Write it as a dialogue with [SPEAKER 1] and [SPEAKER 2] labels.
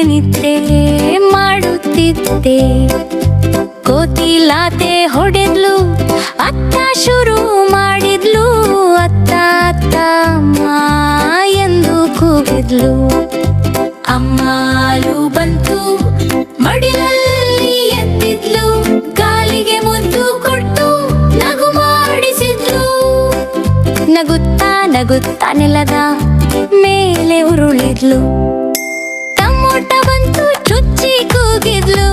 [SPEAKER 1] ನಿದ್ದೆ ಮಾಡುತ್ತಿದ್ದೆ. ಕೋತಿಲಾತೆ ಹೊಡೆದ್ಲು, ಅತ್ತ ಶುರು ಮಾಡಿದ್ಲು. ಅತ್ತ ಅತ್ತ ಅಮ್ಮ ಎಂದು ಕೂಗಿದ್ಲು. ಅಮ್ಮ ಹಾಲು ಬಂತು, ಮಡಿಲಲ್ಲಿ ಎತ್ತಿದ್ಲು. ಕಾಲಿಗೆ ಮುದ್ದು ಕೊಟ್ಟು ನಗು ಮಾಡಿಸಿದ್ಲು. ನಗುತ್ತಾ ನಗುತ್ತಾ ನೆಲದ ಮೇಲೆ ಉರುಳಿದ್ಲು. ಟಮೋಟ ಬಂತು, ಚುಚ್ಚಿ ಕೂಗಿದ್ಲು.